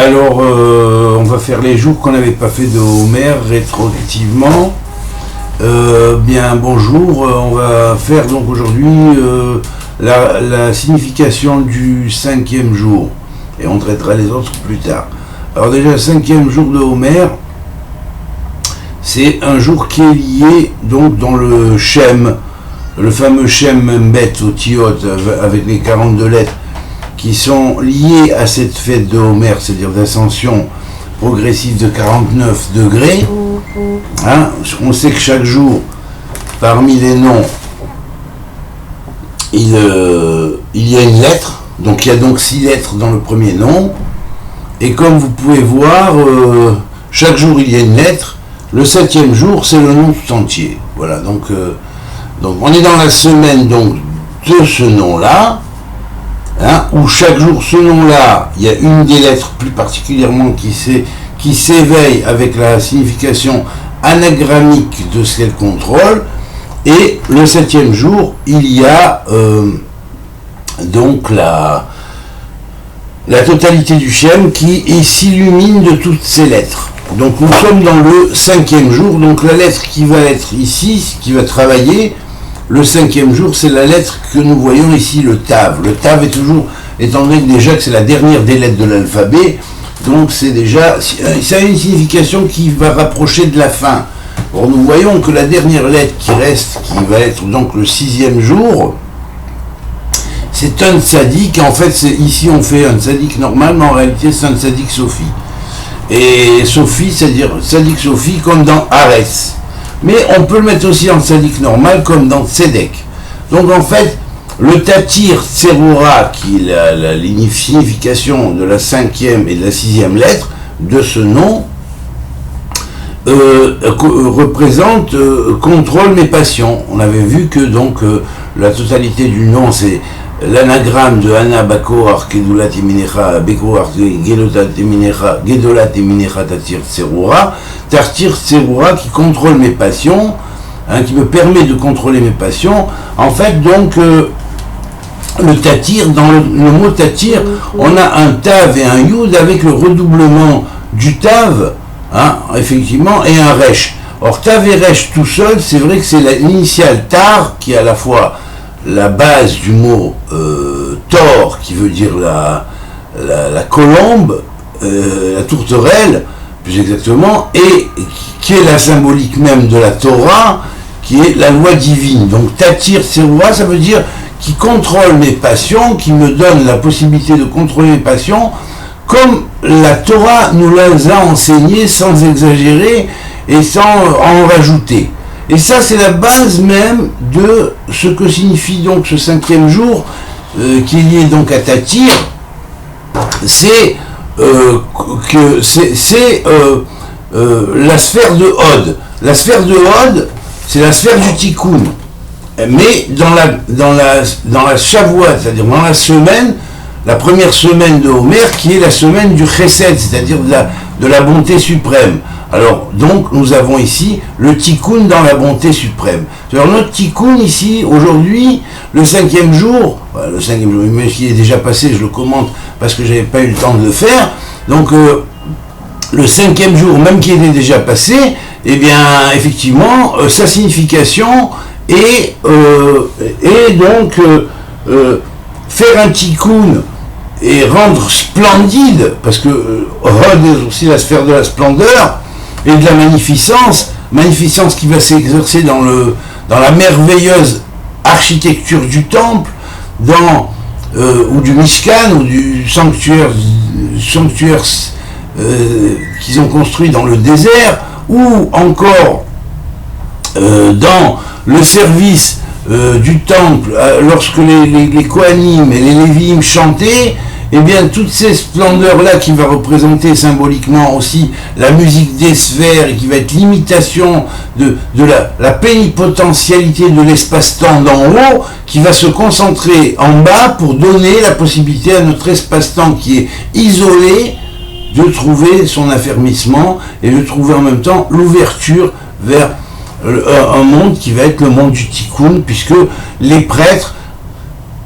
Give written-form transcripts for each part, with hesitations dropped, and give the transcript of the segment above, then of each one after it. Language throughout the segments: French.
Alors, on va faire les jours qu'on n'avait pas fait de Homer rétroactivement. Bien, bonjour. On va faire donc aujourd'hui la signification du 5e jour. Et on traitera les autres plus tard. Alors déjà, le 5e jour de Homer, c'est un jour qui est lié donc dans le Shem, le fameux Shem Mbet au Tiot avec les 42 lettres qui sont liées à cette fête de Homer, c'est-à-dire d'ascension progressive de 49 degrés. Hein, on sait que chaque jour, parmi les noms, il y a une lettre, donc il y a donc 6 lettres dans le premier nom, et comme vous pouvez voir, chaque jour il y a une lettre. Le 7e jour, c'est le nom tout entier. Voilà, donc on est dans la semaine donc de ce nom-là, hein, où chaque jour, ce nom-là, il y a une des lettres plus particulièrement qui s'éveille avec la signification anagrammique de ce qu'elle contrôle. Et le 7e jour, il y a donc la totalité du Shem qui s'illumine de toutes ces lettres. Donc nous sommes dans le 5e jour, donc la lettre qui va être ici, qui va travailler, le 5e jour, c'est la lettre que nous voyons ici, le Tav. Le Tav est toujours, étant donné déjà que c'est la dernière des lettres de l'alphabet, donc c'est déjà, ça a une signification qui va rapprocher de la fin. Or nous voyons que la dernière lettre qui reste, qui va être donc le 6e jour, c'est un tzaddik. En fait, ici on fait un tzaddik normal, mais en réalité c'est un tzaddik Sophie. Et Sophie, c'est-à-dire tzaddik Sophie comme dans Arès. Mais on peut le mettre aussi en tzaddik normal comme dans Tzedek. Donc en fait, le Tatir Tserura, qui est la signification de la 5e et de la 6e lettre de ce nom, représente contrôle mes passions. On avait vu que donc la totalité du nom, c'est l'anagramme de Anna Bakoar Kedulat Eminecha Bekoar Gedolat Eminecha Tatir Tserura. Tatir Tserura qui contrôle mes passions, hein, qui me permet de contrôler mes passions. En fait, donc, le Tatir, dans le mot Tatir, on a un Tav et un Yud avec le redoublement du Tav, hein, effectivement, et un Resh. Or, Tav et Resh tout seul, c'est vrai que c'est l'initiale Tar qui est à la fois la base du mot Thor, qui veut dire la colombe, la tourterelle, plus exactement, et qui est la symbolique même de la Torah, qui est la loi divine. Donc Tatir Tserura, ça veut dire qui contrôle mes passions, qui me donne la possibilité de contrôler mes passions, comme la Torah nous les a enseignées sans exagérer et sans en rajouter. Et ça, c'est la base même de ce que signifie donc ce 5e jour, qui est lié donc à Tatir. C'est la sphère de Hod. La sphère de Hod, c'est la sphère du Tikkun. Mais dans la Shavuot, c'est-à-dire dans la semaine, la première semaine de Homer, qui est la semaine du Chesed, c'est-à-dire de la bonté suprême. Alors, donc, nous avons ici le Tikkun dans la bonté suprême. Alors, notre Tikkun ici, aujourd'hui, le 5e jour, le 5e jour, mais qui est déjà passé, je le commente parce que je n'avais pas eu le temps de le faire. Donc, le 5e jour, même qui était déjà passé, eh bien, effectivement, sa signification est donc faire un Tikkun et rendre splendide, parce que Hod est aussi la sphère de la splendeur et de la magnificence qui va s'exercer dans la merveilleuse architecture du temple, ou du Mishkan, ou du sanctuaire qu'ils ont construit dans le désert, ou encore dans le service du temple, lorsque les Kohanim et les Lévi'im chantaient, eh bien, toutes ces splendeurs-là qui va représenter symboliquement aussi la musique des sphères et qui va être l'imitation de la plénipotentialité de l'espace-temps d'en haut, qui va se concentrer en bas pour donner la possibilité à notre espace-temps qui est isolé de trouver son affermissement et de trouver en même temps l'ouverture vers un monde qui va être le monde du Tikkun, puisque les prêtres,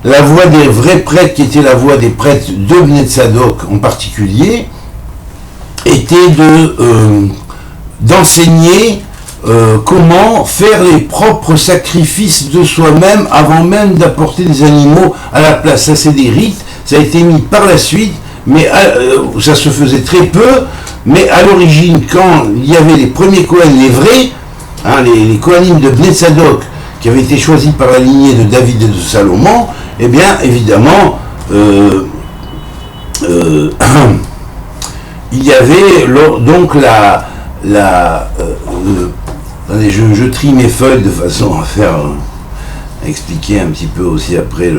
la voix des vrais prêtres qui était la voix des prêtres de Bnei Tzadok en particulier, était d'enseigner comment faire les propres sacrifices de soi-même avant même d'apporter des animaux à la place. Ça, c'est des rites, ça a été mis par la suite, mais ça se faisait très peu, mais à l'origine, quand il y avait les premiers Kohen, les vrais, hein, les Kohanim de Bnei Tzadok, qui avaient été choisis par la lignée de David et de Salomon, eh bien, évidemment, il y avait donc attendez, je trie mes feuilles de façon à expliquer un petit peu aussi après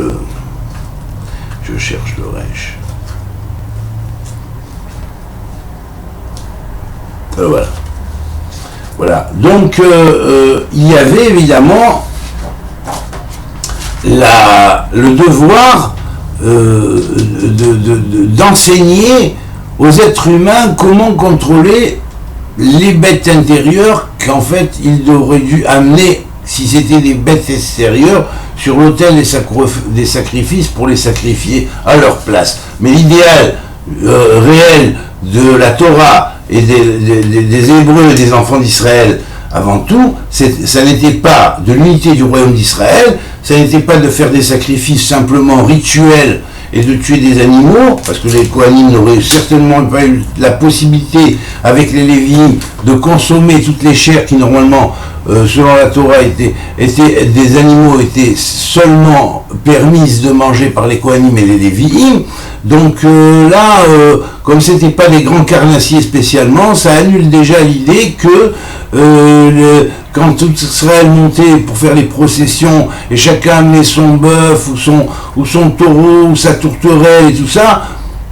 je cherche le Resh. Voilà. Voilà. Donc, il y avait évidemment le devoir d'enseigner aux êtres humains comment contrôler les bêtes intérieures qu'en fait ils auraient dû amener, si c'était des bêtes extérieures, sur l'autel des sacrifices pour les sacrifier à leur place. Mais l'idéal réel de la Torah et des Hébreux et des enfants d'Israël, avant tout, ça n'était pas de l'unité du royaume d'Israël, ça n'était pas de faire des sacrifices simplement rituels et de tuer des animaux, parce que les Kohanim n'auraient certainement pas eu la possibilité, avec les Lévites, de consommer toutes les chairs qui normalement, selon la Torah, des animaux étaient seulement permises de manger par les Kohanim et les Lévites. Donc là, comme c'était pas des grands carnassiers spécialement, ça annule déjà l'idée que quand tout Israël montait pour faire les processions et chacun amenait son bœuf ou son taureau ou sa tourterelle et tout ça,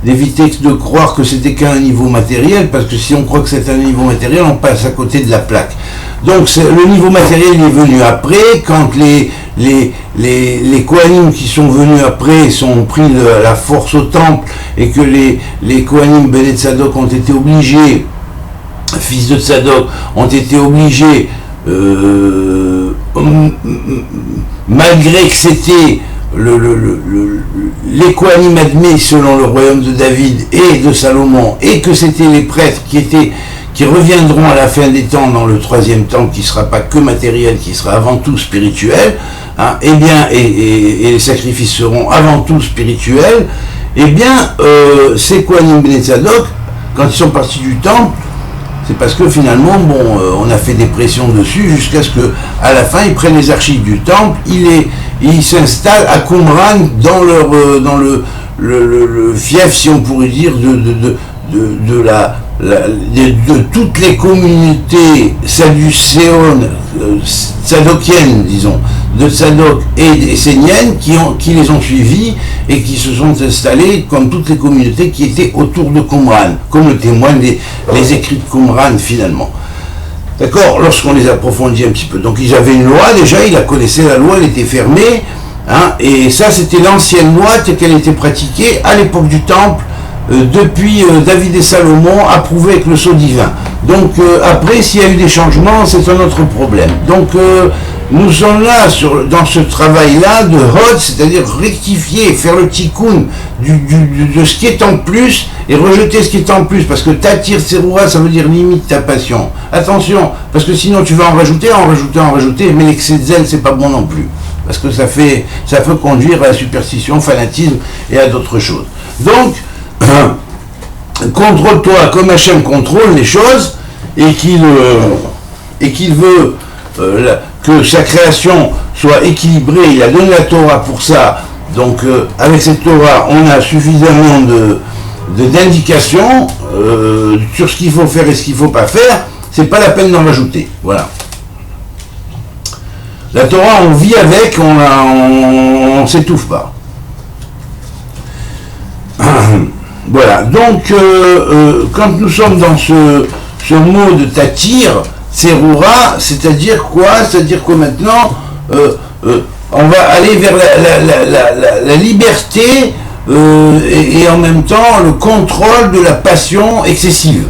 d'éviter de croire que c'était qu'un niveau matériel, parce que si on croit que c'est un niveau matériel, on passe à côté de la plaque. Donc le niveau matériel est venu après, quand les Kohanim qui sont venus après sont pris la force au temple, et que les Kohanim Bnei Tzadok ont été obligés, fils de Tzadok, ont été obligés, malgré que c'était les Kohanim admis selon le royaume de David et de Salomon, et que c'était les prêtres qui reviendront à la fin des temps dans le troisième temple, qui ne sera pas que matériel, qui sera avant tout spirituel, hein, et les sacrifices seront avant tout spirituels, eh bien, ces Kohanim Bnei Tzadok, quand ils sont partis du temple, c'est parce que finalement, on a fait des pressions dessus jusqu'à ce que, à la fin, ils prennent les archives du temple, ils s'installent à Qumran dans le fief, si on pourrait dire, de toutes les communautés sadducéennes, tzadokiennes, disons, de Tzadok et esséniennes qui les ont suivis et qui se sont installés comme toutes les communautés qui étaient autour de Qumran, comme le témoignent les écrits de Qumran finalement. D'accord, lorsqu'on les approfondit un petit peu. Donc ils avaient une loi, déjà, ils la connaissaient, la loi, elle était fermée, hein, et ça c'était l'ancienne loi telle qu'elle était pratiquée à l'époque du temple, depuis David et Salomon, approuvé avec le sceau divin. Donc après, s'il y a eu des changements, c'est un autre problème. Donc nous sommes là dans ce travail-là de Hod, c'est-à-dire rectifier, faire le tikkun de ce qui est en plus et rejeter ce qui est en plus, parce que t'attires Tseroura, ça veut dire limite ta passion. Attention, parce que sinon tu vas en rajouter, mais l'excès de zèle, c'est pas bon non plus, parce que ça peut conduire à la superstition, fanatisme et à d'autres choses. Donc, contrôle-toi comme Hachem contrôle les choses, et qu'il veut que sa création soit équilibrée. Il a donné la Torah pour ça. Donc avec cette Torah, on a suffisamment d'indications sur ce qu'il faut faire et ce qu'il ne faut pas faire. C'est pas la peine d'en rajouter. Voilà. La Torah, on vit avec, on s'étouffe pas. Voilà, donc quand nous sommes dans ce mot de Tatir, Tseroura, c'est-à-dire quoi? C'est-à-dire que maintenant, on va aller vers la liberté et en même temps le contrôle de la passion excessive.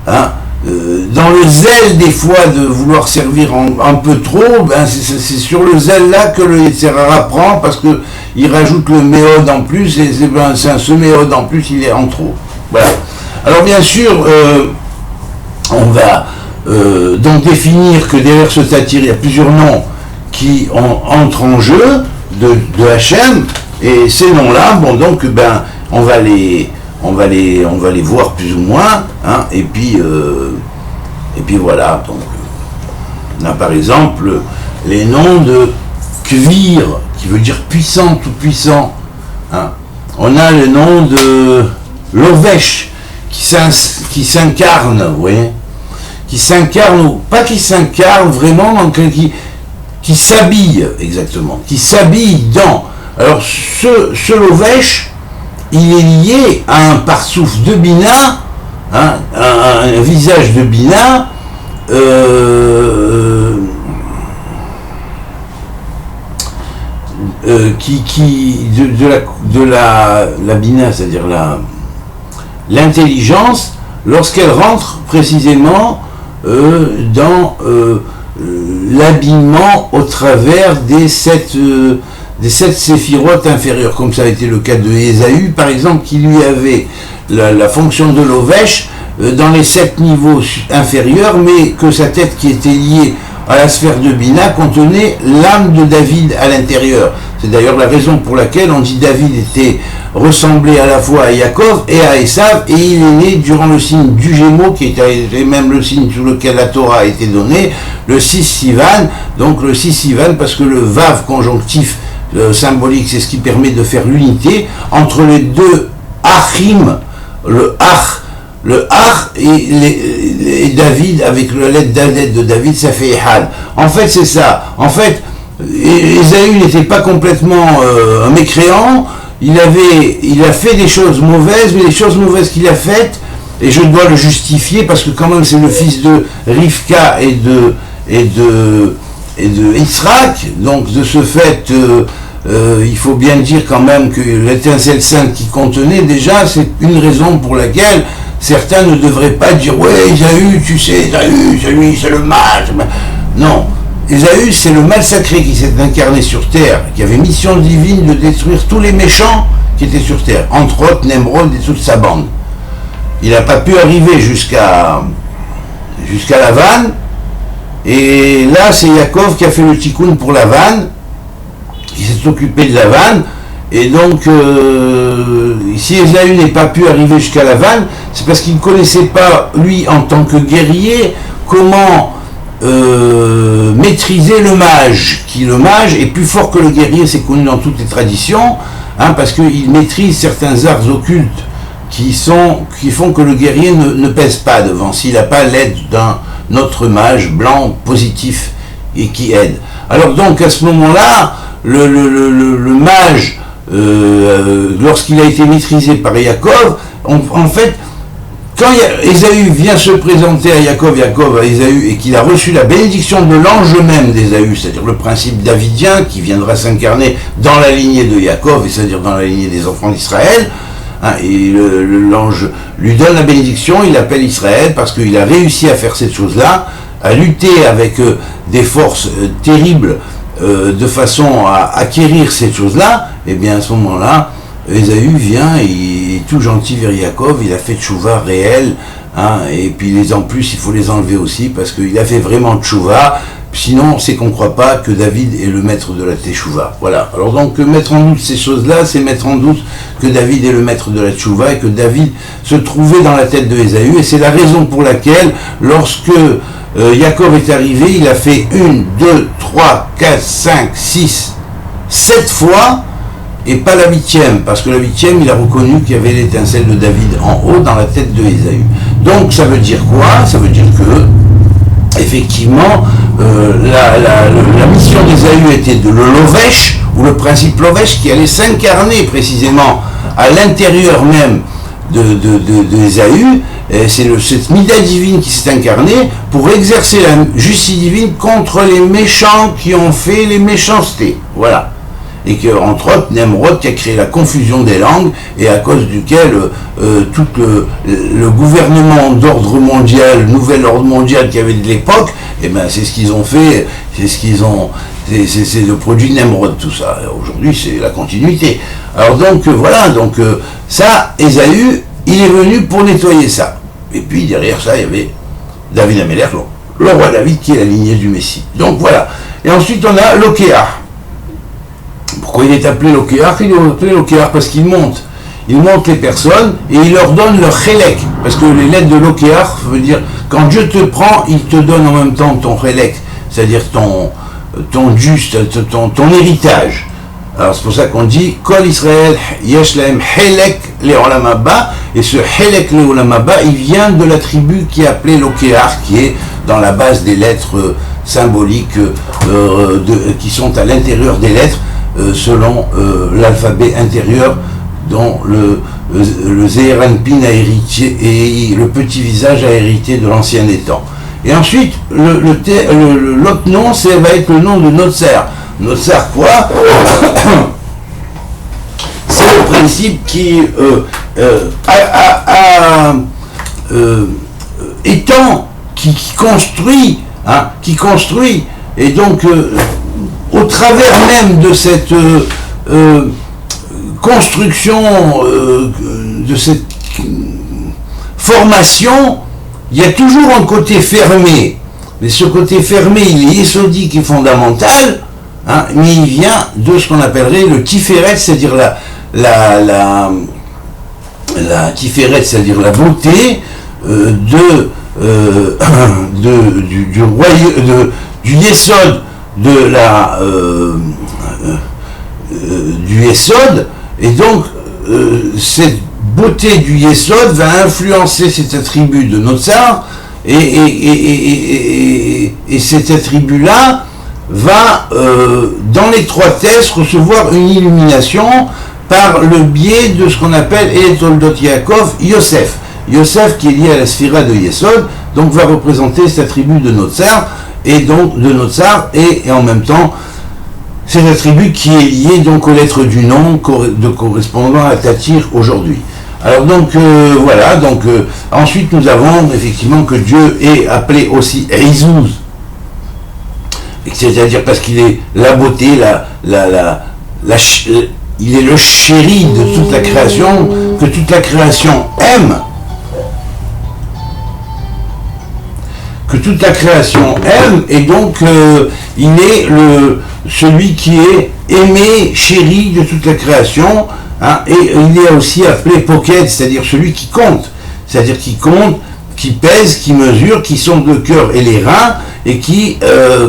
Hein? Dans le zèle des fois de vouloir servir un peu trop, ben c'est sur le zèle là que le Yetzer Hara prend, parce qu'il rajoute le méod en plus, et ce méod en plus il est en trop. Voilà. Alors bien sûr, on va donc définir que derrière ce satyre, il y a plusieurs noms qui entrent en jeu de Hachem, et ces noms-là, bon donc ben on va les voir plus ou moins, hein, et puis voilà. Donc on a par exemple les noms de Kvir, qui veut dire puissant, tout puissant, hein. On a le nom de Lovesh, qui s'incarne, vous voyez, qui s'incarne, ou pas qui s'incarne vraiment, donc qui s'habille, exactement, qui s'habille dans. Alors ce Lovesh, il est lié à un parsouf de Bina, hein, un visage de Bina, de la Bina, c'est-à-dire l'intelligence, lorsqu'elle rentre précisément dans l'habillement au travers des sept séphirotes inférieures, comme ça a été le cas de Ésaü, par exemple, qui lui avait la fonction de Lovesh dans les 7 niveaux inférieurs, mais que sa tête qui était liée à la sphère de Bina contenait l'âme de David à l'intérieur. C'est d'ailleurs la raison pour laquelle on dit David était ressemblé à la fois à Yaakov et à Esav, et il est né durant le signe du Gémeaux, qui était même le signe sous lequel la Torah a été donnée, le 6 Sivan, donc le 6 Sivan, parce que le Vav conjonctif symbolique, c'est ce qui permet de faire l'unité entre les deux Achim, le Ach et David, avec la lettre d'Adet de David, ça fait Ehad. En fait, c'est ça. En fait, Ésaü n'était pas complètement un mécréant. Il a fait des choses mauvaises, mais les choses mauvaises qu'il a faites, et je dois le justifier parce que quand même c'est le fils de Rivka et de Yitzhak, donc de ce fait, il faut bien dire quand même que l'étincelle sainte qui contenait déjà, c'est une raison pour laquelle certains ne devraient pas dire « Ouais, Ésaü, tu sais, Ésaü, c'est lui, c'est le mal. » Non, Ésaü, c'est le mal sacré qui s'est incarné sur terre, qui avait mission divine de détruire tous les méchants qui étaient sur terre, entre autres Nemrod et toute sa bande. Il n'a pas pu arriver jusqu'à Lavan, et là, c'est Yaakov qui a fait le tikkun pour Lavan, qui s'est occupé de Lavan. Et donc, si Ésaü n'est pas pu arriver jusqu'à Lavan, c'est parce qu'il ne connaissait pas, lui, en tant que guerrier, comment maîtriser le mage. Le mage est plus fort que le guerrier, c'est connu dans toutes les traditions, hein, parce qu'il maîtrise certains arts occultes qui font que le guerrier ne pèse pas devant, s'il n'a pas l'aide d'un autre mage blanc, positif, et qui aide. Alors donc, à ce moment-là, le mage, lorsqu'il a été maîtrisé par Yaakov, en fait, quand Ésaü vient se présenter à Yaakov à Ésaü, et qu'il a reçu la bénédiction de l'ange même d'Ésaü, c'est-à-dire le principe davidien qui viendra s'incarner dans la lignée de Yaakov, c'est-à-dire dans la lignée des enfants d'Israël, hein, et l'ange lui donne la bénédiction, il appelle Israël parce qu'il a réussi à faire cette chose-là, à lutter avec des forces terribles, de façon à acquérir cette chose-là. Et bien à ce moment-là, Ésaü vient, il est tout gentil vers Yaakov, il a fait tchouva réel, hein, et puis en plus il faut les enlever aussi, parce qu'il a fait vraiment tchouva, sinon c'est qu'on ne croit pas que David est le maître de la tchouva. Voilà, alors donc mettre en doute ces choses-là, c'est mettre en doute que David est le maître de la tchouva, et que David se trouvait dans la tête de Ésaü, et c'est la raison pour laquelle, lorsque Yaakov est arrivé, il a fait 1, 2, 3, 4, 5, 6, 7 fois, et pas la 8e, parce que la 8e, il a reconnu qu'il y avait l'étincelle de David en haut dans la tête de Ésaü. Donc ça veut dire quoi? Ça veut dire que, effectivement, la mission d'Ésaü était de le Lovesh, ou le principe Lovesh, qui allait s'incarner précisément à l'intérieur même d'Ésaü. C'est cette mida divine qui s'est incarnée pour exercer la justice divine contre les méchants qui ont fait les méchancetés. Voilà. Et que, entre autres, Nemrod qui a créé la confusion des langues, et à cause duquel tout le gouvernement d'ordre mondial, le nouvel ordre mondial qu'il y avait de l'époque, et ben c'est ce qu'ils ont fait, c'est le produit de Nemrod, tout ça. Aujourd'hui, c'est la continuité. Alors donc, voilà, donc ça, Ésaü, il est venu pour nettoyer ça. Et puis derrière ça, il y avait David Améler, le roi David qui est la lignée du Messie. Donc voilà. Et ensuite on a Lokéar. Pourquoi il est appelé Lokéar? Il est appelé Lokéar parce qu'il monte. Il monte les personnes et il leur donne leur chélek. Parce que les lettres de Lokéar veut dire, quand Dieu te prend, il te donne en même temps ton chélek, c'est-à-dire ton juste, ton héritage. Alors c'est pour ça qu'on dit Kol Israël yesh lahem helek leolam haba, et ce helek leolam haba, il vient de la tribu qui est appelée Lokéar, qui est dans la base des lettres symboliques qui sont à l'intérieur des lettres selon l'alphabet intérieur dont le Zeir Anpin a hérité et le petit visage a hérité de l'ancien des temps. Et ensuite l'autre nom va être le nom de Notsar. Notsar quoi? C'est le principe qui étant qui construit, hein, et donc au travers même de cette construction, de cette formation, il y a toujours un côté fermé, mais ce côté fermé, il est ésodique et fondamental, hein, mais il vient de ce qu'on appellerait le tiferet, c'est-à-dire la tiferet, c'est-à-dire la beauté du royaume, du Yesod, du Yesod, et donc cette beauté du Yesod va influencer cet attribut de Notsar, et cet attribut-là va, dans l'étroitesse, recevoir une illumination par le biais de ce qu'on appelle Toldot Yaakov, Yosef. Yosef qui est lié à la sphira de Yesod, donc va représenter cet attribut de Notsar, et en même temps cet attribut qui est lié donc aux lettres du nom correspondant à Tatir aujourd'hui. Alors donc voilà, donc ensuite nous avons effectivement que Dieu est appelé aussi Eizouz, c'est-à-dire parce qu'il est la beauté, il est le chéri de toute la création, que toute la création aime. Et donc il est celui qui est aimé, chéri de toute la création, hein, et il est aussi appelé Poked, c'est-à-dire celui qui compte, qui pèse, qui mesure, qui sonde le cœur et les reins, et qui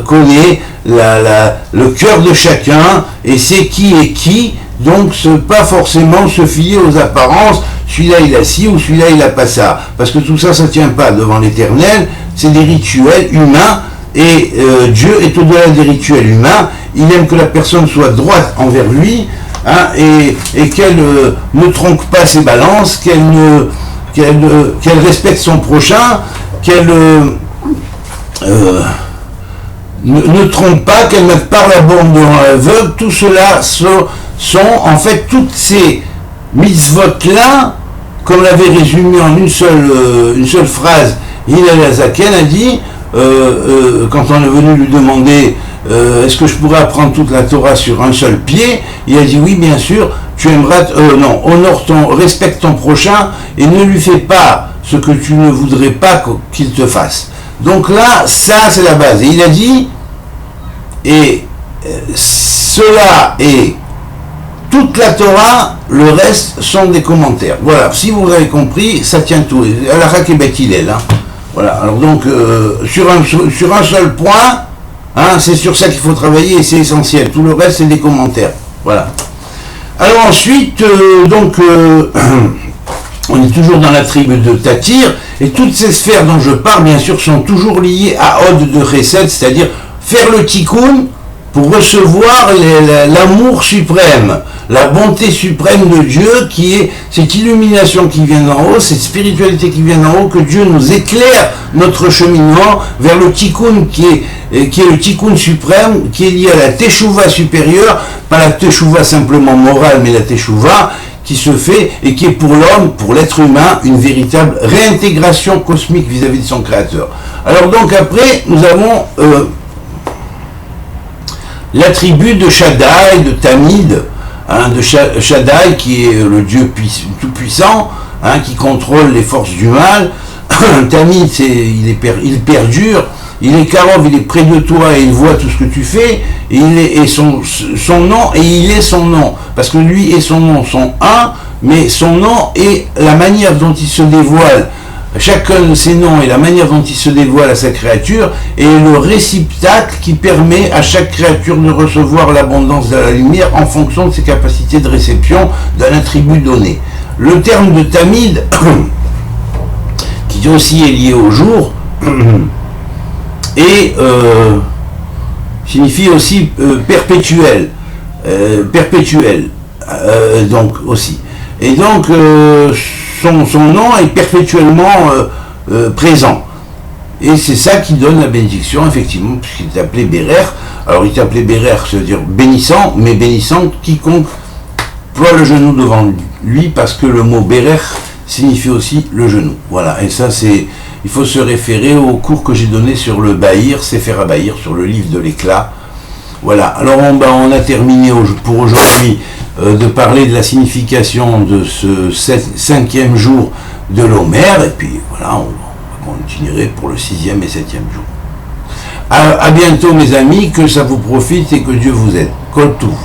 connaît le cœur de chacun, et c'est qui est qui, donc pas forcément se fier aux apparences, celui-là il a ci ou celui-là il a pas ça, parce que tout ça ne tient pas devant l'Éternel, c'est des rituels humains, et Dieu est au-delà des rituels humains, il aime que la personne soit droite envers lui, hein, et qu'elle ne tronque pas ses balances, qu'elle respecte son prochain, qu'elle ne trompe pas, qu'elle mette pas la bombe devant l'aveugle. Tout cela sont en fait toutes ces mitzvot-là, comme l'avait résumé en une seule phrase, Hillel Hazaken a dit, quand on est venu lui demander est-ce que je pourrais apprendre toute la Torah sur un seul pied, il a dit oui bien sûr, tu aimeras, respecte ton prochain et ne lui fais pas ce que tu ne voudrais pas qu'il te fasse. Donc là, ça c'est la base. Et il a dit, et cela est toute la Torah, le reste sont des commentaires. Voilà, si vous avez compris, ça tient tout. Alakha et Beth Hillel, hein. Voilà, alors donc, sur un seul point, hein, c'est sur ça qu'il faut travailler et c'est essentiel. Tout le reste, c'est des commentaires. Voilà. Alors ensuite, on est toujours dans la tribu de Tatir, et toutes ces sphères dont je parle, bien sûr, sont toujours liées à Od de Chesed, c'est-à-dire faire le tikkun pour recevoir l'amour suprême, la bonté suprême de Dieu, qui est cette illumination qui vient d'en haut, cette spiritualité qui vient d'en haut, que Dieu nous éclaire notre cheminement vers le tikkun qui est le tikkun suprême, qui est lié à la teshuva supérieure, pas la teshuva simplement morale, mais la teshuva qui se fait et qui est pour l'homme, pour l'être humain, une véritable réintégration cosmique vis-à-vis de son créateur. Alors donc après, nous avons l'attribut de Shaddai, de Tamid, hein, de Shaddai, qui est le Dieu tout-puissant, hein, qui contrôle les forces du mal. Tamid, il perdure, il est Karov, il est près de toi et il voit tout ce que tu fais, et il est son nom, et il est son nom, parce que lui et son nom sont un, mais son nom et la manière dont il se dévoile, chacun de ces noms et la manière dont il se dévoile à sa créature est le réceptacle qui permet à chaque créature de recevoir l'abondance de la lumière en fonction de ses capacités de réception d'un attribut donné. Le terme de Tamid, qui aussi est lié au jour, et signifie aussi perpétuel, donc aussi. Et donc son nom est perpétuellement présent. Et c'est ça qui donne la bénédiction, effectivement, puisqu'il est appelé Bérer. Alors il est appelé Bérer, c'est-à-dire bénissant, mais bénissant quiconque ploie le genou devant lui, parce que le mot Bérer signifie aussi le genou. Voilà, et ça c'est... Il faut se référer au cours que j'ai donné sur le Bahir, Sefer HaBahir, sur le livre de l'éclat. Voilà, alors on a terminé pour aujourd'hui de parler de la signification de ce 5e jour de l'Omer, et puis voilà, on continuerait pour le 6e et 7e jour. À bientôt mes amis, que ça vous profite et que Dieu vous aide. Kol Touv.